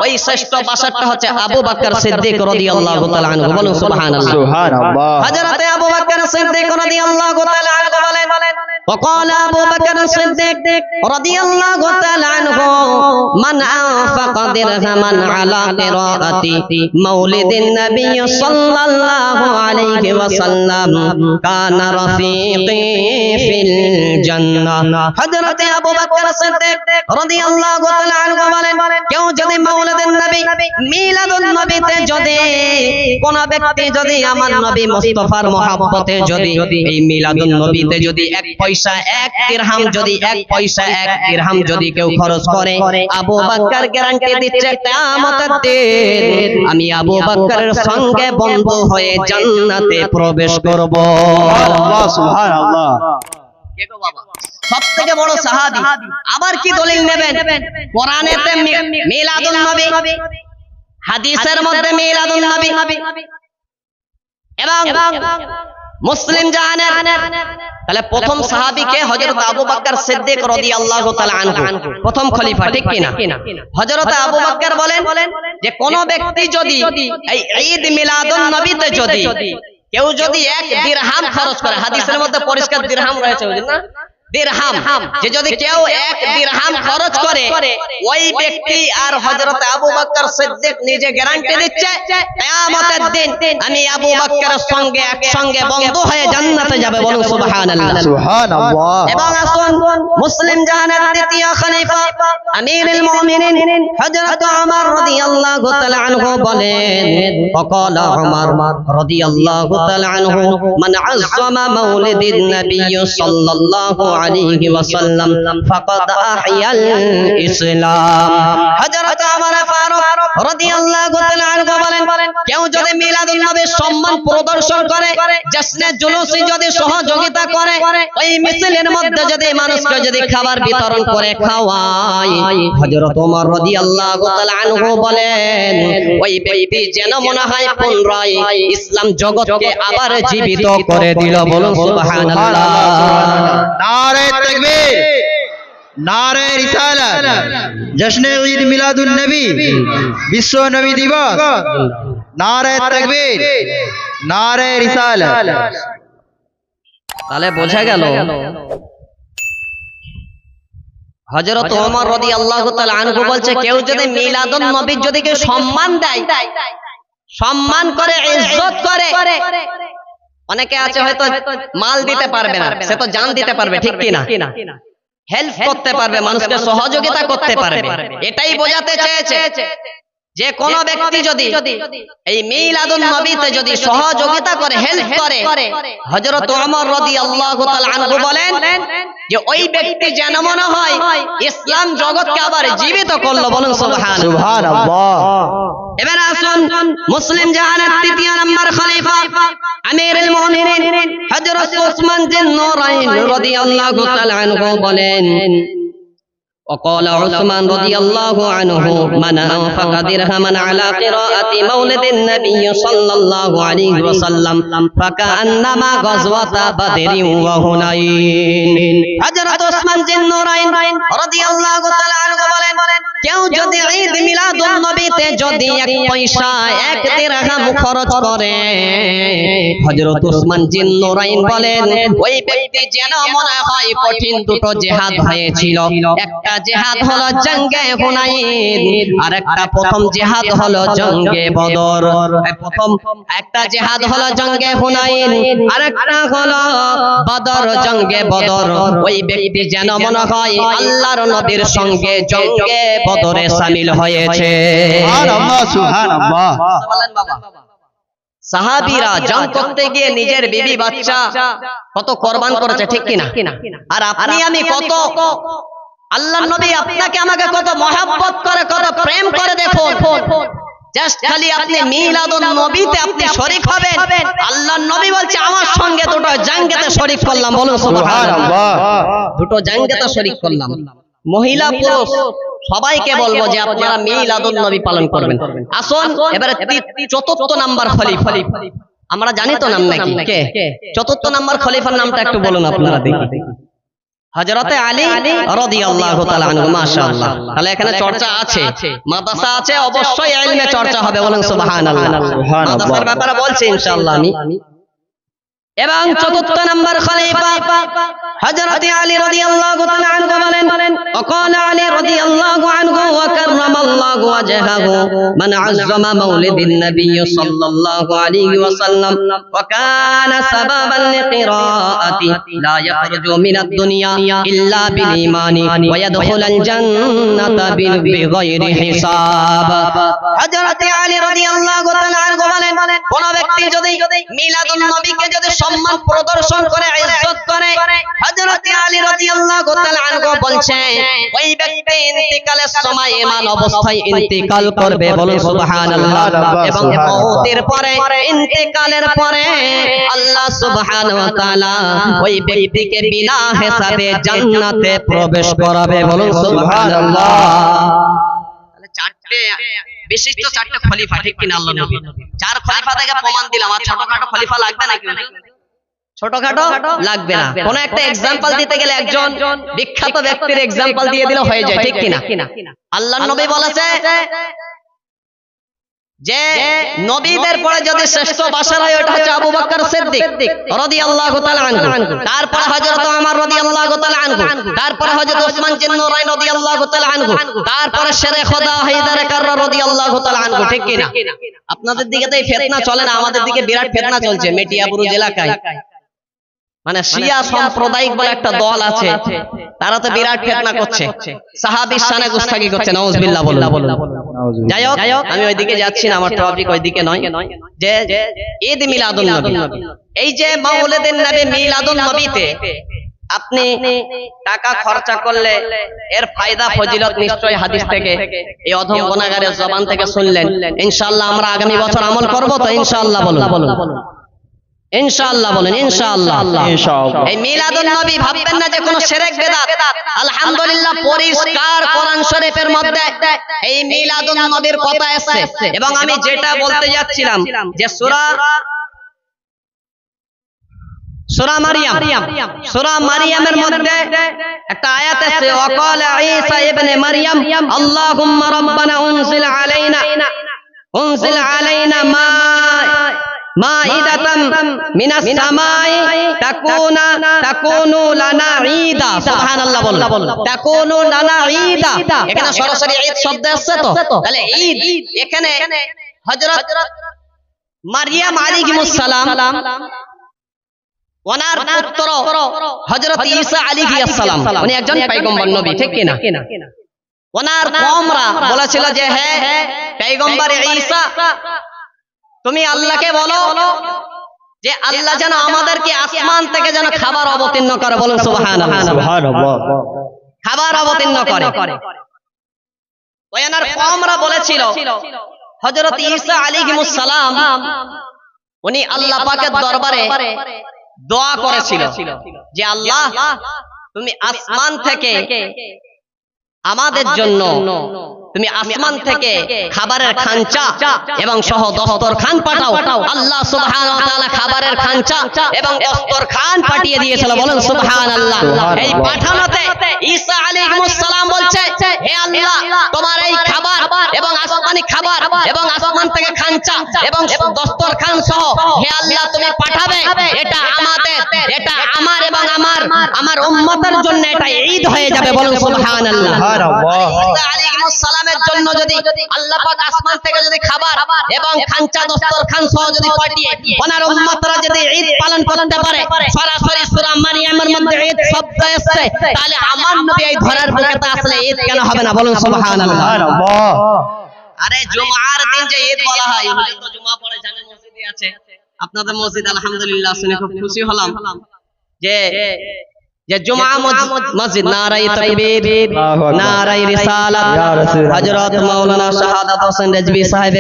ওই শ্রেষ্ঠ 62টা হচ্ছে আবু বকর সিদ্দিক রাদিয়াল্লাহু তাআলা আনহু। বলুন সুবহানাল্লাহ। সুবহানাল্লাহ। হযরতে আবু বকর সিদ্দিক রাদিয়াল্লাহু তাআলা আনহু বলেন وقال أبو بكر الصديق رضي الله تعالى عنه من أنفق درهما على قراءة مولد النبي صلى الله عليه وسلم كان رفيقي في الجنة حضرت أبو بكر الصديق رضي الله تعالى عنه বলেন কেউ যদি মাওলাদুন নবী মিলাদুন নবীতে যদি কোন ব্যক্তি যদি আমার নবী মুস্তাফার মহব্বতে যদি এই মিলাদুন নবীতে যদি এক পয়সা এক দিরহাম যদি এক পয়সা এক দিরহাম যদি কেউ খরচ করে আবু বকর গ্যারান্টি দিচ্ছে কিয়ামতের দিন আমি আবু বকরের সঙ্গে বন্ধু হয়ে জান্নাতে প্রবেশ করব। আল্লাহ সুবহানাল্লাহ। কে গো বাবা? সবথেকে বড় সাহাবী। আবার কি দলিল নেবেন? কোরআনেতে মিলাদুন নবী, হাদিসের মধ্যে মিলাদুন নবী এবং মুসলিম জানেন। তাহলে প্রথম সাহাবী কে? হযরত আবু বকর সিদ্দিক রাদিয়াল্লাহু তাআলা আনহু, প্রথম খলিফা, ঠিক কি না? হযরত আবু বকর বলেন যে কোন ব্যক্তি যদি এই ঈদ মিলাদুন নবীতে যদি কেউ যদি এক দিরহাম খরচ করে, হাদিসের মধ্যে পরিষ্কার দিরহাম রয়েছে, বুঝলেন না? দিরহাম, যে যদি কেউ এক দিরহাম খরচ করে ওই ব্যক্তি আর হযরত আবু বকর সিদ্দিক নিজে গ্যারান্টি দিচ্ছে কিয়ামতের দিন আমি আবু বকরের সঙ্গে একসঙ্গে বন্ধু হয়ে জান্নাতে যাবে। বলুন সুবহানাল্লাহ। সুবহানাল্লাহ। এবং আসুন মুসলিম জাহানের দ্বিতীয় খলিফা আমিরুল মুমিনিন হযরত ওমর রাদিয়াল্লাহু তাআলা আনহু বলেন وقال عمر رضي الله تعالى عنه من عظم مولد النبي صلى الله عليه وسلم فقد أحيا الإسلام হযরত ওমর ফারুক রাদিয়াল্লাহু তাআলা আনহু বলেন কেউ যদি মিলাদুন নবীর সম্মান প্রদর্শন করে, জশ্নে জুলুসে যদি সহযোগিতা করে, ওই মিছিলের মধ্যে যদি মানুষকে যদি খাবার বিতরণ করে খাওয়ায়, হযরত ওমর রাদিয়াল্লাহু তাআলা আনহু বলেন ওই ব্যক্তি যেন মনে হয় পুনরায় ইসলাম জগৎকে আবার জীবিত করে দিল। বলুন সুবহানাল্লাহ। নারে তাকবীর, নারে রিসালাত, জশ্নে ঈদ মিলাদুন নবী, বিশ্ব নবী দিবস, নারে তাকবীর, নারে রিসালাত। তাহলে বোঝা গেল হযরত ওমর রাদিয়াল্লাহু তাআলা আনহু বলছে কেউ যদি মিলাদুন নবীর যদি কেউ সম্মান দেয়, সম্মান করে, ইজ্জত করে, অনেকে আছে হয়তো মাল দিতে পারবে না, সে তো জান দিতে পারবে, ঠিক কি না? হেল্প করতে পারবে, মানুষকে সহযোগিতা করতে পারবে। এটাই বোঝাতে চেয়েছে যে কোন ব্যক্তি যদি এই মিলাদুন নবীতে যদি সহযোগিতা করে, হেল্প করে, হযরত ওমর রাদিয়াল্লাহু তাআলা আনহু বলেন যে ওই ব্যক্তি যেন মনে হয় ইসলাম জগৎকে আবার জীবিত করলো। বলুন সুবহানাল্লাহ। এবার আসুন মুসলিম জাহানের তৃতীয় নম্বর খলিফা আমিরুল মুমিনিন হযরত উসমান বিন নুরাইন রাদিয়াল্লাহু তাআলা আনহু বলেন وقال عثمان رضي الله عنه من أنفق درهما على قراءة مولد النبي صلى الله عليه وسلم فكأنما غزوة بدر وهنين حضرت عثمان بن نورين رضي الله تعالى عنه বলেন কেউ যদি ঈদ মিলাদুন নবীতে যদি এক পয়সা এক দিরহাম খরচ করে, হযরত উসমান বিন নুরাইন বলেন ওই ব্যক্তি যেন মনে হয় কঠিন দুটো জিহাদ হয়েছিল। একটা জিহাদ হলো জঙ্গে হুনাইন, আর একটা প্রথম জিহাদ হলো জঙ্গে বদর। প্রথম একটা জিহাদ হলো জঙ্গে হুনাইন, আর একটা হলো বদর, জঙ্গে বদর। ওই ব্যক্তি যেন মনে হয় আল্লাহর নবীর সঙ্গে জঙ্গে বদরে শামিল হয়েছে। সুবহানাল্লাহ, সুবহানাল্লাহ। সাহাবীরা জান করতে গিয়ে নিজের বিবি বাচ্চা কত কুরবান করেছে, ঠিক কি না? আর আপনি আমি কত, আল্লাহর নবী আপনাকে আমাকে কত মহব্বত করে, কত প্রেম করে। দেখুন জাস্ট খালি আপনি মিলাদুন নবীতে আপনি শরীক হবেন, আল্লাহর নবী বলছে আমার সঙ্গে দুটো জাঙ্গেতে শরীক করলাম। বলুন সুবহানাল্লাহ। দুটো জাঙ্গেতে শরীক করলাম। মহিলা পুরুষ সবাইকে বলবো যে আপনারা মিলাদুন নবী পালন করবেন। আসুন এবারে চতুর্থ নাম্বার খলিফা, আমরা জানি তো নাম নাকি? কে চতুর্থ নাম্বার খলিফার নামটা একটু বলুন আপনারা দেখি। হযরতে আলী রাদিয়াল্লাহু তাআলা আনহু। মাশাআল্লাহ, তাহলে এখানে চর্চা আছে, মাদ্রাসা আছে, অবশ্যই ইলমে চর্চা হবে, বলেন সুবহানাল্লাহ। মাদ্রাসার ব্যাপারে বলছি ইনশাআল্লাহ আমি। এবং চতুর্থ নম্বর খলিফা হযরত আলী রাদিয়াল্লাহু তাআলা আনহু বলেন, وقال علي رضي الله عنه وكرم الله وجهه من عظم مولد النبي صلى الله عليه وسلم وكان سببا لقراءة لا يخرج من الدنيا إلا بالإيمان ويدخل الجنة بغير حساب। হযরত আলী রাদিয়াল্লাহু তাআলা আনহু বলেন, কোন ব্যক্তি যদি মিলাদুন নবীকে যদি সম্মান প্রদর্শন করে, ইজ্জত করে, হযরত আলী রাদিয়াল্লাহু তাআলা আনহু বলছেন ওই ব্যক্তি ইন্তিকালের সময় ঈমান অবস্থায় ইন্তিকাল করবে, বলুন সুবহানাল্লাহ। এবং মওতের পরে, ইন্তিকালের পরে আল্লাহ সুবহানাহু ওয়া তাআলা ওই ব্যক্তিকে বিনা হিসাবে জান্নাতে প্রবেশ করাবে, বলুন সুবহানাল্লাহ। তাহলে চারটে বিশিষ্ট চারটে খলিফা, ঠিক কিনা আল্লাহর নবী? চার খলিফা থেকে প্রমাণ দিলাম। আর ছোটখাটো খলিফা লাগবে নাকি? ছোটখাটো লাগবে না। কোন একটা এক্সাম্পল দিতে গেলে একজন বিখ্যাত ব্যক্তির এক্সাম্পল দিয়ে দিলে হয়ে যায়, ঠিক কিনা? আল্লাহর নবী বলেছে যে নবীদের পরে যদি শ্রেষ্ঠ বাশার হয় ওটা হচ্ছে আবু বকর সিদ্দিক রাদিয়াল্লাহু তাআলা আনহু, তারপরে হযরত ওমর রাদিয়াল্লাহু তাআলা আনহু, তারপরে হযরত ওসমান জিন্নুরাইন রাদিয়াল্লাহু তাআলা আনহু, তারপরে শেরে খোদা হায়দার কাররা রাদিয়াল্লাহু তাআলা আনহু, ঠিক কিনা? আপনাদের দিকে তো এই ফিতনা চলে না, আমাদের দিকে বিরাট ফিতনা চলছে মেটিয়াবুরুজ এলাকায়। মানে শিয়া সাম্প্রদায়িক বলে একটা দল আছে, তারা তো বিরাট ফিতনা করছে, সাহাবীর শানে গুস্তাখি করছে, নাউজুবিল্লাহ বলুন। যাই হোক, আমি ওইদিকে যাচ্ছি না, আমার টপিক ওইদিকে নয়। যে ঈদ মিলাদুন নবী, এই যে মাওলিদুন নবী, মিলাদুন নবীতে আপনি টাকা খরচা করলে এর ফায়দা ফজিলত নিশ্চয়ই হাদিস থেকে, এই অধম গুনাহগারের জবান থেকে শুনলেন। ইনশাআল্লাহ আমরা আগামী বছর আমল করব তো, ইনশাআল্লাহ বলুন, ইনশাআল্লাহ বলেন, ইনশাআল্লাহ। এই মিলাদুন নবী ভাববেন না যে কোনো শিরক বিদআত। আলহামদুলিল্লাহ পরিষ্কার কোরআন শরীফের মধ্যে এই মিলাদুন নবীর কথা আছে। এবং আমি যেটা বলতে যাচ্ছিলাম যে সূরা মারিয়ামের মধ্যে একটা আয়াত আছে, ওয়াকালা ঈসা ইবনে মারইয়াম আল্লাহুম্মা রাব্বানা উনজিল আলাইনা মাইদাতাম মিনাস সামাই তাকুনু লানা ঈদা। সুবহানাল্লাহ বলুন, তাকুনু লানা ঈদা। এখানে সরাসরি ঈদ শব্দ আছে তো, তাহলে ঈদ এখানে হযরত মারইয়াম আলাইহিস সালাম ওনার পুত্র হযরত ঈসা আলাইহিস সালাম, উনি একজন পয়গম্বর নবী, ঠিক কিনা? ওনার কওমরা বলেছিল যে হে পয়গম্বর ঈসা, তুমি আল্লাহকে বলো যে আল্লাহ যেন আমাদেরকে আসমান থেকে যেন খাবার অবতীর্ণ করে, বলুন সুবহানাল্লাহ। খাবার অবতীর্ণ করে। ওনার কওমরা বলেছিল হযরত ঈসা আলাইহিস সালাম উনি আল্লাহ পাকের দরবারে দোয়া করেছিল যে আল্লাহ তুমি আসমান থেকে আমাদের জন্য, তুমি আসমান থেকে খাবারের খাঞ্চা এবং সহ দস্তরখান পাঠাও। আল্লাহ সুবহানাহু ওয়া তাআলা খাবারের খাঞ্চা এবং দস্তরখান পাঠিয়ে দিয়েছিল, বলেন সুবহানাল্লাহ। এই পাঠানোতে ঈসা আলাইহিস সালাম বলছে, হে আল্লাহ তোমার এই খাবার এবং আসমানি খাবার এবং আসমান থেকে খাঞ্চা এবং দস্তরখান সহ হে আল্লাহ তুমি পাঠাবে, এটা আমাদের, এটা আমার এবং আমার উম্মতের জন্য এটা ঈদ হয়ে যাবে, বলেন সুবহানাল্লাহ। ঈসা আলাইহিস সালামের জন্য যদি আল্লাহ পাক আসমান থেকে যদি খাবার এবং খাঞ্চা দস্তরখান সহ যদি পাঠিয়ে ওনার উম্মতরা যদি ঈদ পালন করতে পারে, সরাসরি সূরা মারিয়ামের মধ্যে ঈদ শব্দ এসেছে, তাহলে আমার নবী এই ধরার বুকেতে আসলে ঈদ কেন হবে না, বলুন সুবহানাল্লাহ। আরে জুমার দিন যে ঈদ বলা হয়, হুজুর তো জুমা পড়ে জানেন, মসজিদে আছে, আপনাদের মসজিদ আলহামদুলিল্লাহ শুনে খুব খুশি হলাম যে জুমা মসজিদ। নারায়ে তাকবীর, নারায়ে রিসালাত, হযরত মাওলানা শাহাদাত হোসেন রিজভী সাহেব